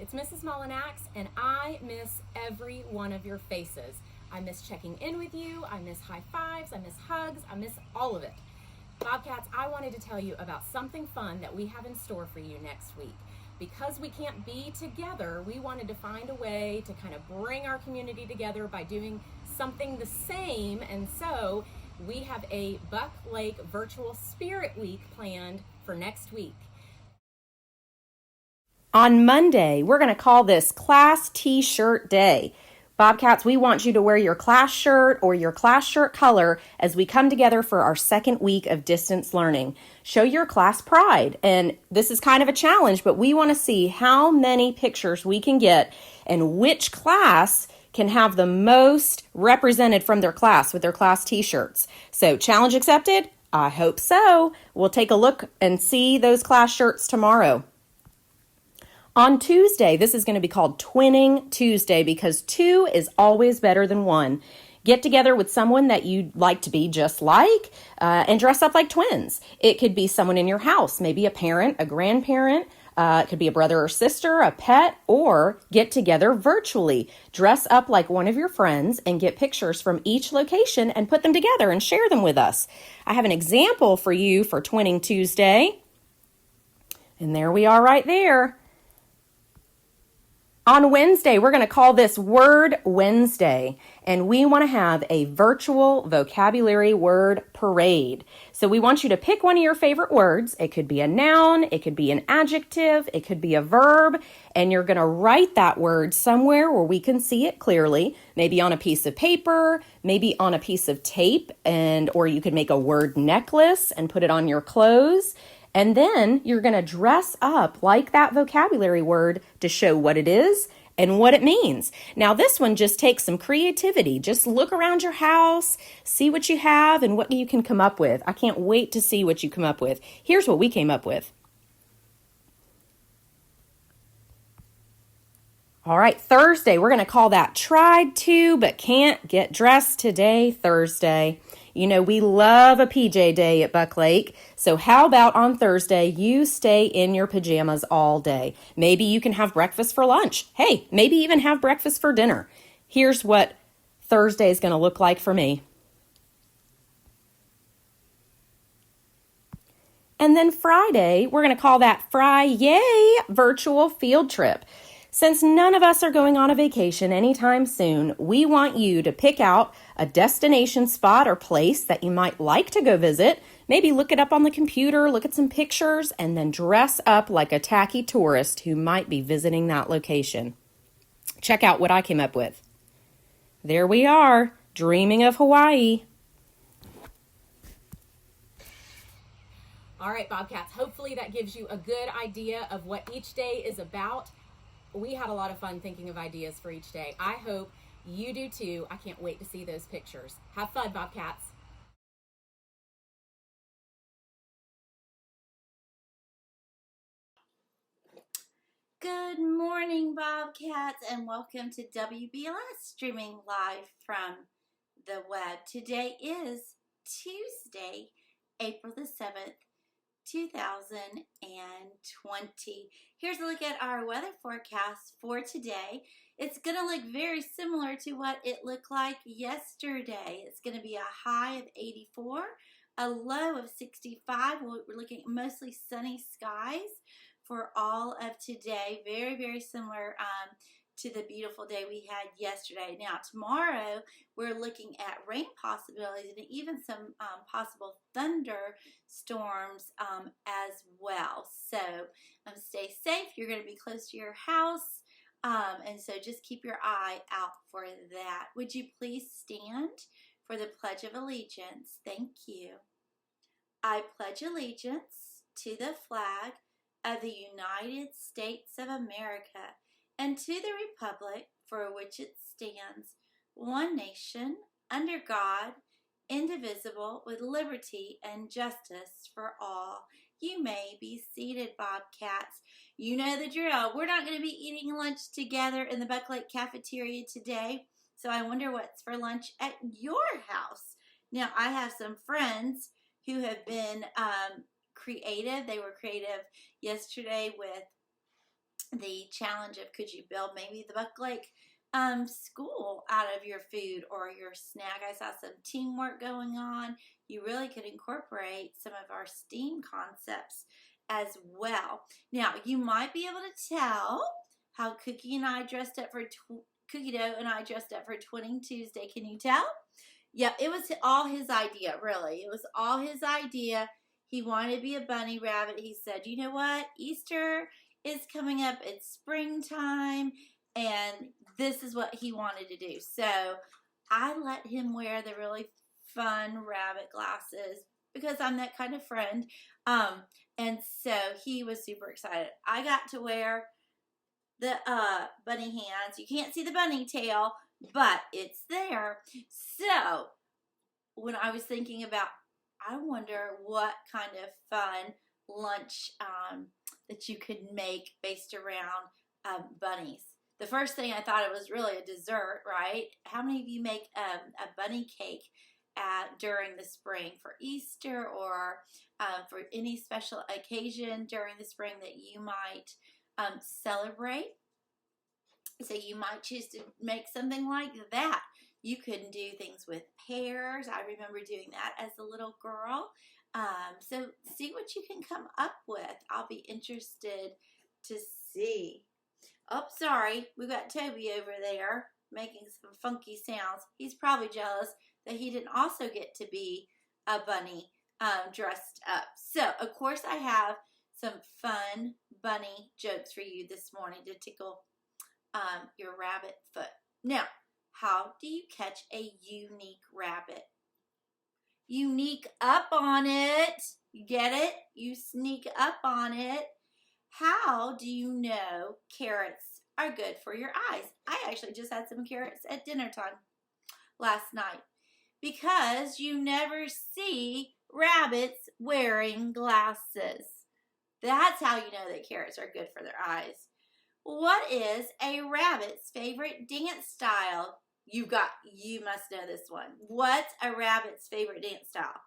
It's Mrs. Mullinax, and I miss every one of your faces. I miss checking in with you. I miss high fives. I miss hugs. I miss all of it. Bobcats, I wanted to tell you about something fun that we have in store for you next week. Because we can't be together, we wanted to find a way to kind of bring our community together by doing something the same. And so we have a Buck Lake Virtual Spirit Week planned for next week. On Monday, we're going to call this Class T-Shirt Day. Bobcats, we want you to wear your class shirt or your class shirt color as we come together for our second week of distance learning. Show your class pride. And this is kind of a challenge, but we want to see how many pictures we can get and which class can have the most represented from their class with their class T-shirts. So, challenge accepted? I hope so. We'll take a look and see those class shirts tomorrow. On Tuesday, this is going to be called Twinning Tuesday because 2 is always better than 1. Get together with someone that you'd like to be just like and dress up like twins. It could be someone in your house, maybe a parent, a grandparent. It could be a brother or sister, a pet, or get together virtually. Dress up like one of your friends and get pictures from each location and put them together and share them with us. I have an example for you for Twinning Tuesday. And there we are right there. On Wednesday, we're going to call this Word Wednesday, and we want to have a virtual vocabulary word parade. So we want you to pick one of your favorite words. It could be a noun, it could be an adjective, it could be a verb, and you're going to write that word somewhere where we can see it clearly, maybe on a piece of paper, maybe on a piece of tape, or you could make a word necklace and put it on your clothes. And then you're going to dress up like that vocabulary word to show what it is and what it means. Now, this one just takes some creativity. Just look around your house, see what you have and what you can come up with. I can't wait to see what you come up with. Here's what we came up with. All right, Thursday, we're going to call that Tried to But Can't Get Dressed Today Thursday. You know, we love a PJ day at Buck Lake. So how about on Thursday, you stay in your pajamas all day? Maybe you can have breakfast for lunch. Hey, maybe even have breakfast for dinner. Here's what Thursday is going to look like for me. And then Friday, we're going to call that Fri-YAY virtual field trip. Since none of us are going on a vacation anytime soon, we want you to pick out a destination spot or place that you might like to go visit. Maybe look it up on the computer, look at some pictures, and then dress up like a tacky tourist who might be visiting that location. Check out what I came up with. There we are, dreaming of Hawaii. All right, Bobcats, hopefully that gives you a good idea of what each day is about. We had a lot of fun thinking of ideas for each day. I hope you do too. I can't wait to see those pictures. Have fun, Bobcats. Good morning, Bobcats, and welcome to WBLS streaming live from the web. Today is Tuesday, April the 7th, 2020. Here's a look at our weather forecast for today. It's going to look very similar to what it looked like yesterday. It's going to be a high of 84, a low of 65. We're looking at mostly sunny skies for all of today. Very, very similar to the beautiful day we had yesterday. Now, tomorrow, we're looking at rain possibilities and even some possible thunderstorms as well. So stay safe. You're going to be close to your house. And so just keep your eye out for that. Would you please stand for the Pledge of Allegiance? Thank you. I pledge allegiance to the flag of the United States of America and to the republic for which it stands, one nation, under God, indivisible, with liberty and justice for all. You may be seated, Bobcats. You know the drill. We're not going to be eating lunch together in the Buck Lake cafeteria today, so I wonder what's for lunch at your house. Now, I have some friends who have been creative. They were creative yesterday with the challenge of could you build maybe the Buck Lake school out of your food or your snack. I saw some teamwork going on. You really could incorporate some of our STEAM concepts as well. Now, you might be able to tell how Cookie and I dressed up for Cookie Dough and I dressed up for Twinning Tuesday. Can you tell? Yep, it was all his idea, really. It was all his idea. He wanted to be a bunny rabbit. He said, you know what? Easter is coming up. It's springtime. And this is what he wanted to do. So I let him wear the really fun rabbit glasses because I'm that kind of friend. And so he was super excited. I got to wear the bunny hands. You can't see the bunny tail, but it's there. So when I was thinking about, I wonder what kind of fun lunch that you could make based around bunnies. The first thing I thought it was really a dessert, right? How many of you make a bunny cake during the spring for Easter or for any special occasion during the spring that you might celebrate? So you might choose to make something like that. You can do things with pears. I remember doing that as a little girl. So see what you can come up with. I'll be interested to see. Oh, sorry. We've got Toby over there making some funky sounds. He's probably jealous that he didn't also get to be a bunny dressed up. So, of course, I have some fun bunny jokes for you this morning to tickle your rabbit foot. Now, how do you catch a unique rabbit? You sneak up on it. You get it? You sneak up on it. How do you know carrots are good for your eyes? I actually just had some carrots at dinner time last night because you never see rabbits wearing glasses. That's how you know that carrots are good for their eyes. What is a rabbit's favorite dance style? You must know this one. What's a rabbit's favorite dance style?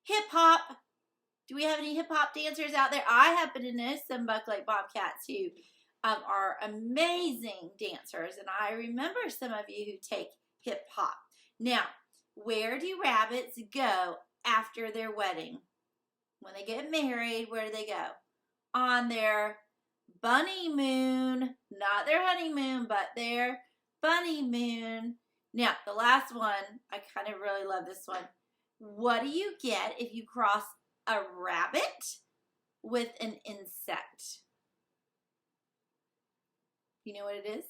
Hip hop. Do we have any hip hop dancers out there? I happen to know some Buck Lake Bobcats who are amazing dancers, and I remember some of you who take hip hop. Now, where do rabbits go after their wedding? When they get married, where do they go? On their bunny moon, not their honeymoon, but their bunny moon. Now, the last one, I kind of really love this one. What do you get if you cross a rabbit with an insect? You know what it is?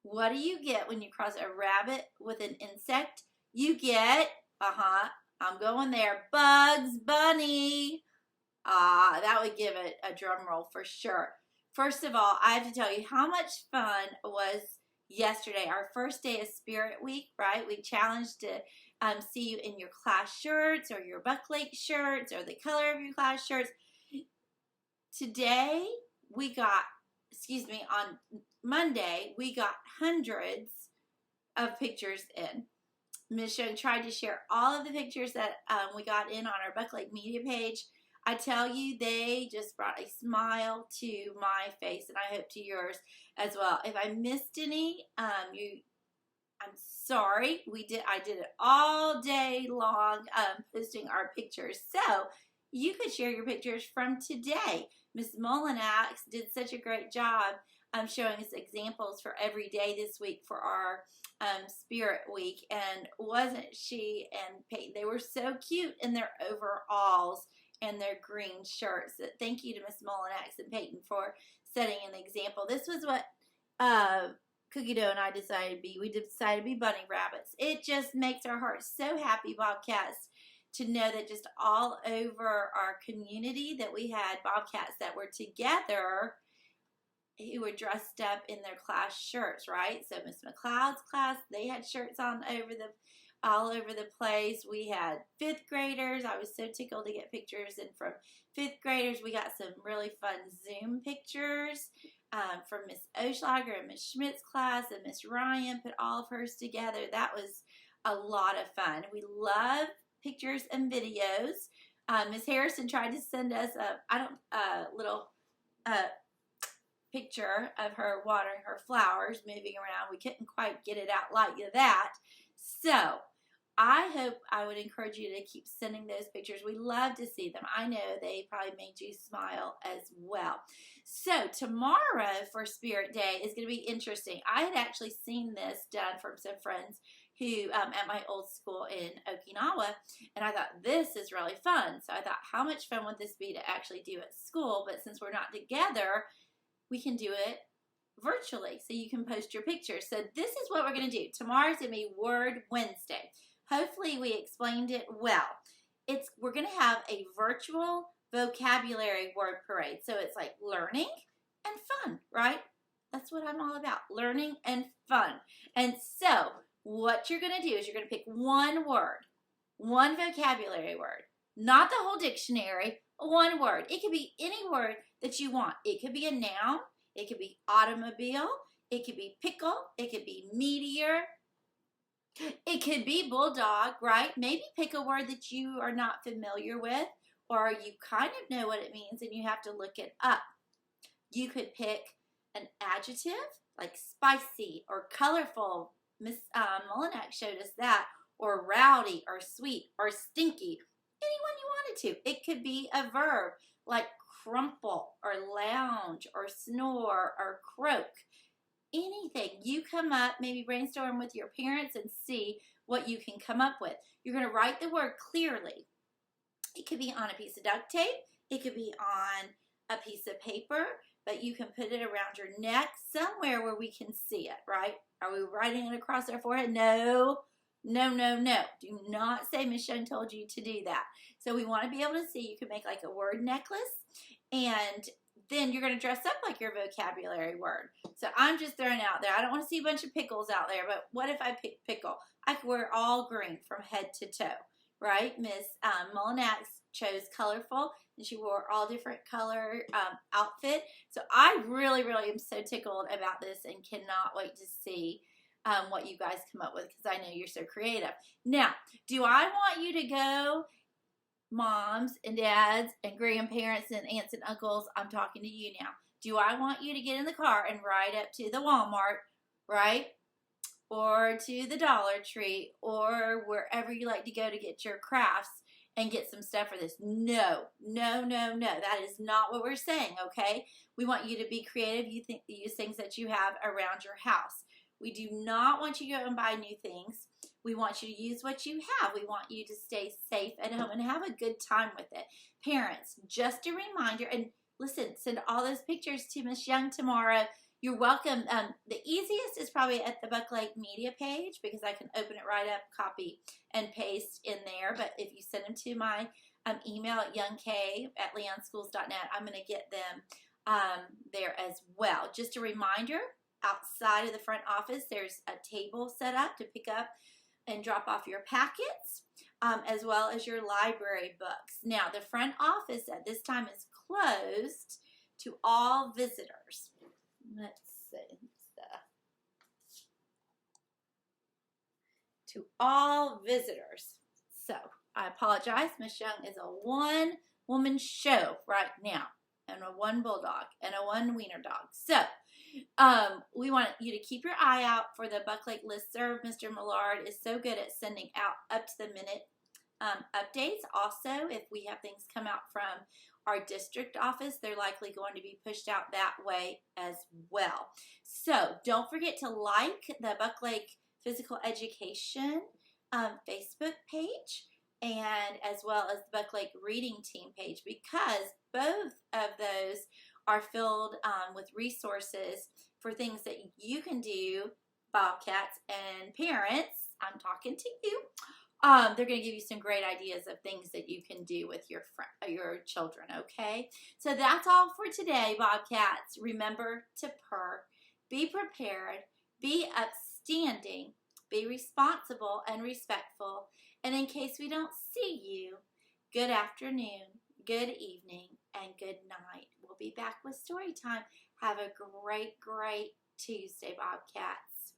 What do you get when you cross a rabbit with an insect? You get, I'm going there, Bugs Bunny. That would give it a drum roll for sure. First of all, I have to tell you how much fun was yesterday, our first day of Spirit Week, right? We challenged to see you in your class shirts or your Buck Lake shirts or the color of your class shirts. Today, on Monday, we got hundreds of pictures in. Ms. Young tried to share all of the pictures that we got in on our Buck Lake media page. I tell you, they just brought a smile to my face, and I hope to yours as well. If I missed any, I'm sorry. I did it all day long, posting our pictures. So you could share your pictures from today. Ms. Molinax did such a great job showing us examples for every day this week for our Spirit Week. And wasn't she and Peyton? They were so cute in their overalls and their green shirts. Thank you to Ms. Molinax and Peyton for setting an example. This was what Cookie Dough and I decided to be. We decided to be bunny rabbits. It just makes our hearts so happy, Bobcats, to know that just all over our community that we had Bobcats that were together who were dressed up in their class shirts, right? So Miss McLeod's class, they had shirts on all over the place. We had 5th graders. I was so tickled to get pictures. And from 5th graders, we got some really fun Zoom pictures from Miss Oschlager and Miss Schmidt's class, and Miss Ryan put all of hers together. That was a lot of fun. We love pictures and videos. Miss Harrison tried to send us little picture of her watering her flowers, moving around. We couldn't quite get it out like that. So I hope I would encourage you to keep sending those pictures. We love to see them. I know they probably made you smile as well. So tomorrow for Spirit Day is going to be interesting. I had actually seen this done from some friends who at my old school in Okinawa, and I thought this is really fun. So I thought, how much fun would this be to actually do at school? But since we're not together, we can do it virtually, so you can post your pictures. So this is what we're going to do. Tomorrow's going to be Word Wednesday. Hopefully we explained it well. We're going to have a virtual vocabulary word parade. So it's like learning and fun, right? That's what I'm all about, learning and fun. And so what you're going to do is you're going to pick one word, one vocabulary word, not the whole dictionary, one word. It could be any word that you want. It could be a noun. It could be automobile. It could be pickle. It could be meteor. It could be bulldog, right? Maybe pick a word that you are not familiar with, or you kind of know what it means and you have to look it up. You could pick an adjective like spicy or colorful. Miss Molinak showed us that. Or rowdy or sweet or stinky. Anyone you wanted to. It could be a verb like crumple or lounge or snore or croak. Anything. You come up, maybe brainstorm with your parents and see what you can come up with. You're going to write the word clearly. It could be on a piece of duct tape. It could be on a piece of paper, but you can put it around your neck somewhere where we can see it, right? Are we writing it across our forehead? No. No, no, no. Do not say Miss Young told you to do that. So we want to be able to see. You can make like a word necklace, and then you're going to dress up like your vocabulary word. So I'm just throwing out there. I don't want to see a bunch of pickles out there, but what if I pick pickle? I could wear all green from head to toe, right? Miss Molinak chose colorful, and she wore all different color outfit. So I really, really am so tickled about this and cannot wait to see what you guys come up with, because I know you're so creative. Now, do I want you to go, moms and dads and grandparents and aunts and uncles? I'm talking to you now. Do I want you to get in the car and ride up to the Walmart, right? Or to the Dollar Tree, or wherever you like to go to get your crafts and get some stuff for this? No, no, no, no. That is not what we're saying, okay? We want you to be creative. Use things that you have around your house. We do not want you to go and buy new things. We want you to use what you have. We want you to stay safe at home and have a good time with it. Parents, just a reminder, and listen, send all those pictures to Miss Young tomorrow. You're welcome. The easiest is probably at the Buck Lake Media page, because I can open it right up, copy, and paste in there. But if you send them to my email at youngk@leonschools.net, I'm going to get them there as well. Just a reminder, outside of the front office, there's a table set up to pick up and drop off your packets, as well as your library books. Now, the front office at this time is closed to all visitors. Let's see. To all visitors. So, I apologize. Miss Young is a one-woman show right now, and a one bulldog, and a one wiener dog. So, we want you to keep your eye out for the Buck Lake listserv. Mr. Millard is so good at sending out up-to-the-minute updates. Also, if we have things come out from our district office, they're likely going to be pushed out that way as well. So, don't forget to like the Buck Lake Physical Education Facebook page, and as well as the Buck Lake Reading Team page, because both of those are filled with resources for things that you can do, Bobcats and parents. I'm talking to you. They're going to give you some great ideas of things that you can do with your children, okay? So that's all for today, Bobcats. Remember to purr, be prepared, be upstanding, be responsible and respectful, and in case we don't see you, good afternoon, good evening, and good night. We'll be back with story time. Have a great, great Tuesday, Bobcats.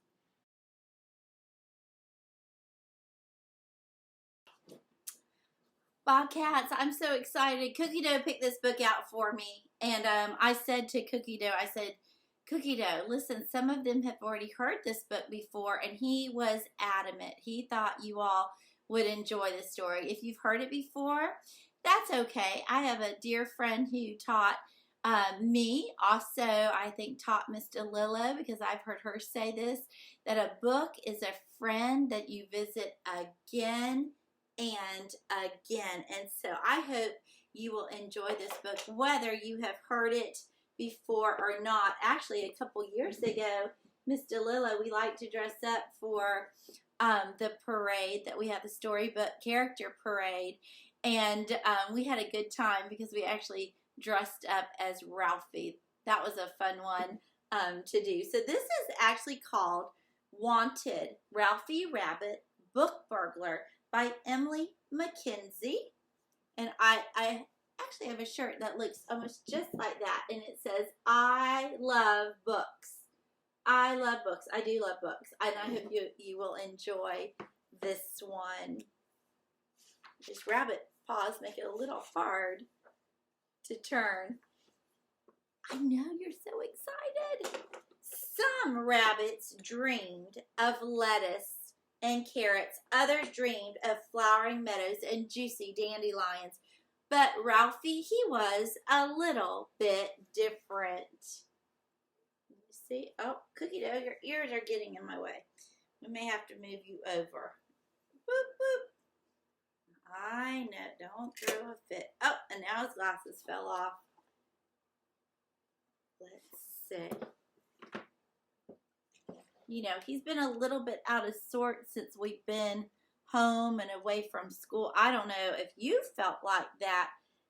Bobcats, I'm so excited. Cookie Dough picked this book out for me, And I said to Cookie Dough, I said, Cookie Dough, listen, some of them have already heard this book before, and he was adamant. He thought you all would enjoy the story. If you've heard it before, that's okay. I have a dear friend who taught me, also I think taught Miss DeLillo, because I've heard her say this, that a book is a friend that you visit again and again. And so I hope you will enjoy this book, whether you have heard it before or not. Actually, a couple years ago, Miss DeLillo, we like to dress up for the parade that we have, the storybook character parade, and we had a good time because we actually dressed up as Ralphie. That was a fun one to do. So this is actually called Wanted, Ralphie Rabbit Book Burglar by Emily McKenzie. And I actually have a shirt that looks almost just like that, and it says, I love books. I love books. I do love books, and I hope you will enjoy this one. This rabbit paws make it a little hard to turn. I know you're so excited. Some rabbits dreamed of lettuce and carrots. Others dreamed of flowering meadows and juicy dandelions. But Ralphie, he was a little bit different. See? Oh, Cookie Dough, your ears are getting in my way. We may have to move you over. Boop, boop. I know. Don't throw a fit. Oh, and now his glasses fell off. Let's see. You know, he's been a little bit out of sorts since we've been home and away from school. I don't know if you felt like that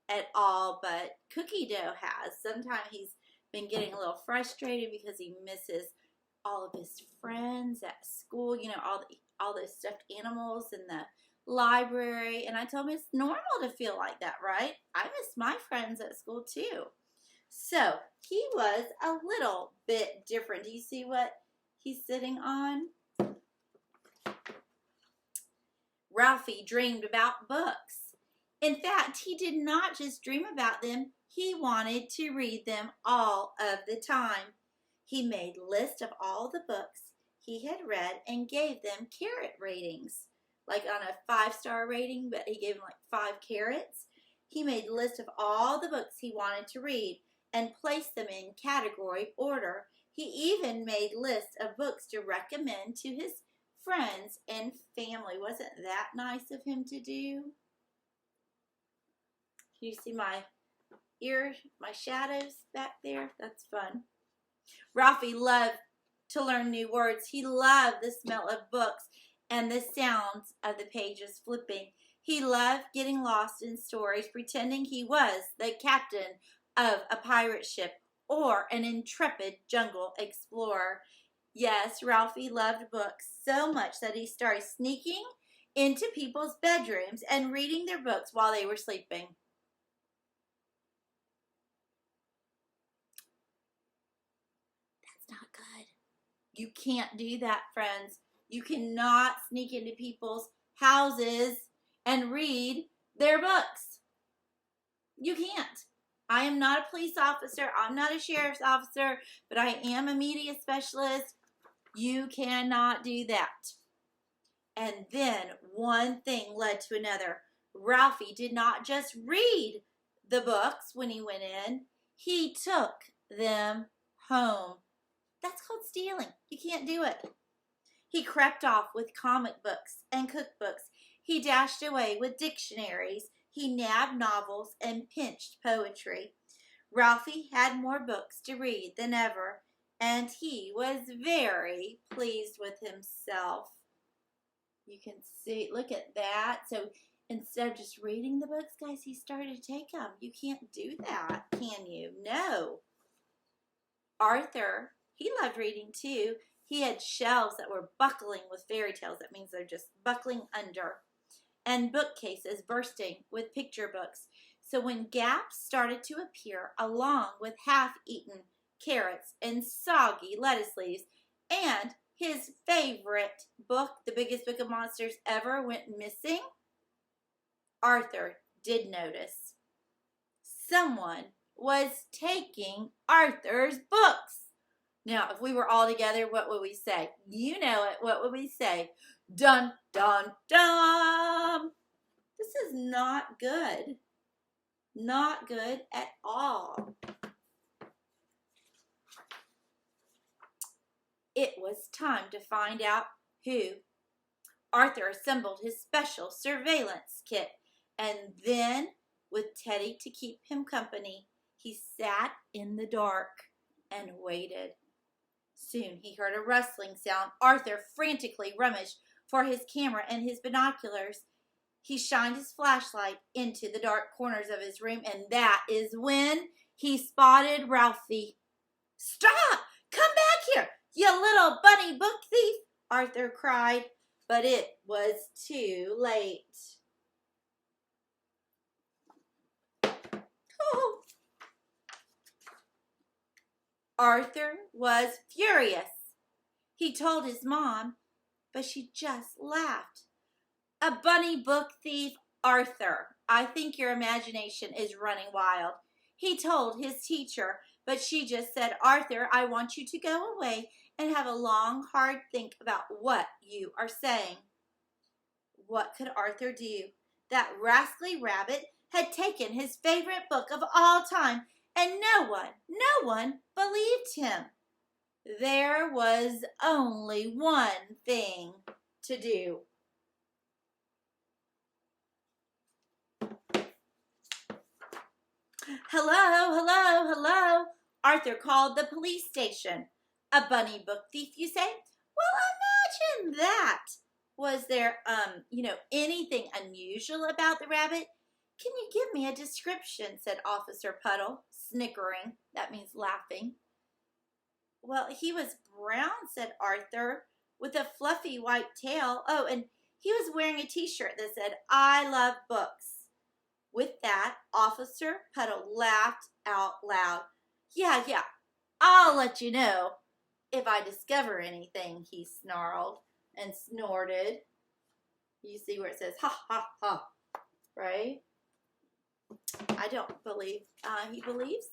at all, but Cookie Dough has. Sometimes he's been getting a little frustrated because he misses all of his friends at school, you know, all those stuffed animals in the library. And I told him it's normal to feel like that, right? I miss my friends at school too. So he was a little bit different. Do you see what he's sitting on? Ralphie dreamed about books. In fact, he did not just dream about them, he wanted to read them all of the time. He made lists of all the books he had read and gave them carrot ratings. Like on a 5-star rating, but he gave them like 5 carrots. He made a list of all the books he wanted to read and placed them in category order. He even made lists of books to recommend to his friends and family. Wasn't that nice of him to do? Can you see my ears, my shadows back there? That's fun. Ralphie loved to learn new words. He loved the smell of books and the sounds of the pages flipping. He loved getting lost in stories, pretending he was the captain of a pirate ship or an intrepid jungle explorer. Yes, Ralphie loved books so much that he started sneaking into people's bedrooms and reading their books while they were sleeping. That's not good. You can't do that, friends. You cannot sneak into people's houses and read their books. You can't. I am not a police officer. I'm not a sheriff's officer, but I am a media specialist. You cannot do that. And then one thing led to another. Ralphie did not just read the books when he went in. He took them home. That's called stealing. You can't do it. He crept off with comic books and cookbooks. He dashed away with dictionaries. He nabbed novels and pinched poetry. Ralphie had more books to read than ever, and he was very pleased with himself. You can see, look at that. So instead of just reading the books, guys, he started to take them. You can't do that, can you? No. Arthur, he loved reading too. He had shelves that were buckling with fairy tales. That means they're just buckling under. And bookcases bursting with picture books. So when gaps started to appear along with half-eaten carrots and soggy lettuce leaves, and his favorite book, The Biggest Book of Monsters Ever, went missing, Arthur did notice. Someone was taking Arthur's books. Now, if we were all together, what would we say? You know it. What would we say? Dun, dun, dun. This is not good. Not good at all. It was time to find out who. Arthur assembled his special surveillance kit, and then, with Teddy to keep him company, he sat in the dark and waited. Soon he heard a rustling sound. Arthur frantically rummaged for his camera and his binoculars. He shined his flashlight into the dark corners of his room, and that is when he spotted Ralphie. "Stop! Come back here, you little bunny book thief!" Arthur cried, but it was too late. Oh. Arthur was furious. He told his mom, but she just laughed. "A bunny book thief, Arthur. I think your imagination is running wild." He told his teacher, but she just said, "Arthur, I want you to go away and have a long, hard think about what you are saying." What could Arthur do? That rascally rabbit had taken his favorite book of all time, and no one believed him. There was only one thing to do. "Hello, hello, hello." Arthur called the police station. "A bunny book thief, you say? Well, imagine that. Was there, anything unusual about the rabbit?" "Can you give me a description?" said Officer Puddle, snickering. That means laughing. "Well, he was brown," said Arthur, "with a fluffy white tail. Oh, and he was wearing a t-shirt that said, 'I love books.'" With that, Officer Puddle laughed out loud. Yeah, I'll let you know if I discover anything," he snarled and snorted. You see where it says, ha, ha, ha, right? I don't believe he believes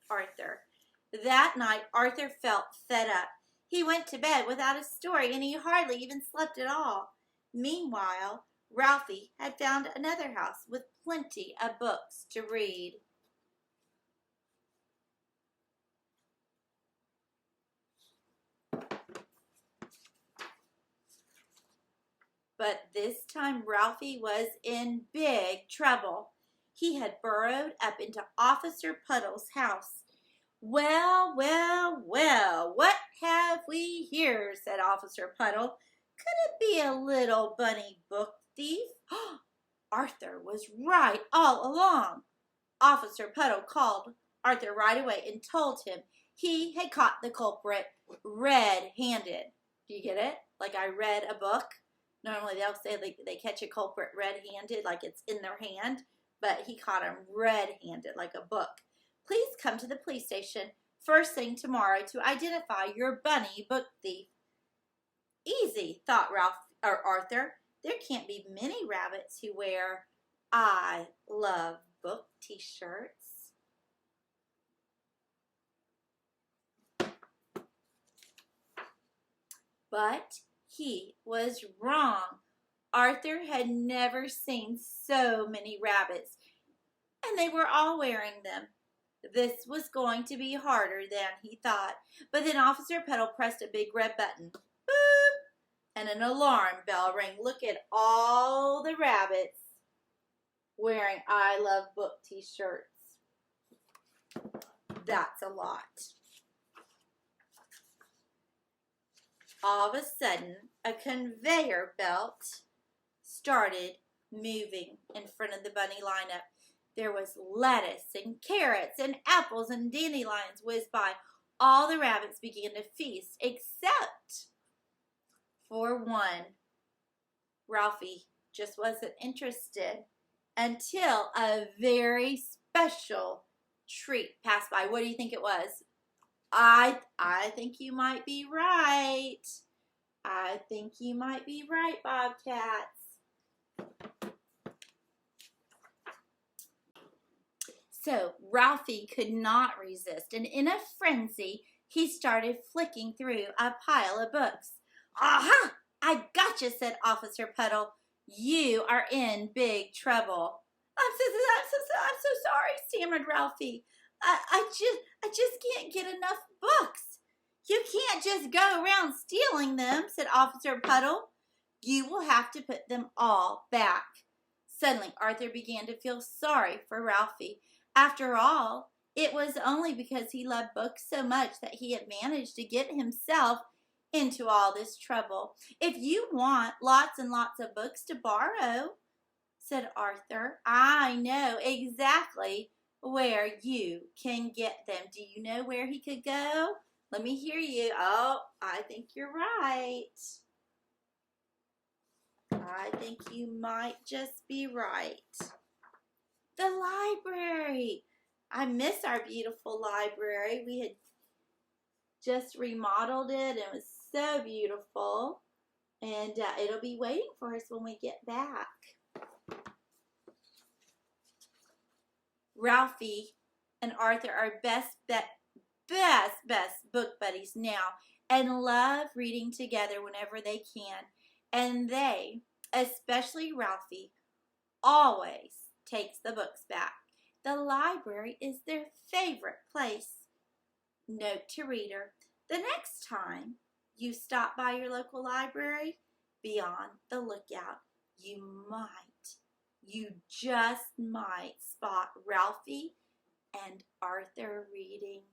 Arthur. That night, Arthur felt fed up. He went to bed without a story, and he hardly even slept at all. Meanwhile, Ralphie had found another house with plenty of books to read. But this time Ralphie was in big trouble. He had burrowed up into Officer Puddle's house. Well, what have we here?" said Officer Puddle. "Could it be a little bunny book thief?" Arthur was right all along. Officer Puddle called Arthur right away and told him he had caught the culprit red-handed. Do you get it? Like I read a book. Normally they'll say they catch a culprit red-handed, like it's in their hand, but he caught him red-handed, like a book. "Please come to the police station first thing tomorrow to identify your bunny book thief." Easy, thought Arthur. There can't be many rabbits who wear "I love book" t-shirts. But he was wrong. Arthur had never seen so many rabbits, and they were all wearing them. This was going to be harder than he thought. But then Officer Puddle pressed a big red button. Boop! And an alarm bell rang. Look at all the rabbits wearing "I love book" t-shirts. That's a lot. All of a sudden, a conveyor belt started moving in front of the bunny lineup. There was lettuce and carrots and apples and dandelions whizzed by. All the rabbits began to feast except for one. Ralphie just wasn't interested until a very special treat passed by. What do you think it was? I think you might be right. I think you might be right, Bobcats. So Ralphie could not resist, and in a frenzy, he started flicking through a pile of books. Aha! I gotcha, said Officer Puddle. You are in big trouble. I'm so sorry, stammered Ralphie. I just can't get enough books. You can't just go around stealing them, said Officer Puddle. You will have to put them all back. Suddenly, Arthur began to feel sorry for Ralphie. After all, it was only because he loved books so much that he had managed to get himself into all this trouble. If you want lots and lots of books to borrow, said Arthur, I know exactly where you can get them. Do you know where he could go? Let me hear you. Oh, I think you're right. I think you might just be right. The library. I miss our beautiful library. We had just remodeled it. It was so beautiful. And it'll be waiting for us when we get back. Ralphie and Arthur are best book buddies now and love reading together whenever they can. And they, especially Ralphie, always takes the books back. The library is their favorite place. Note to reader, the next time you stop by your local library, be on the lookout. You just might spot Ralphie and Arthur reading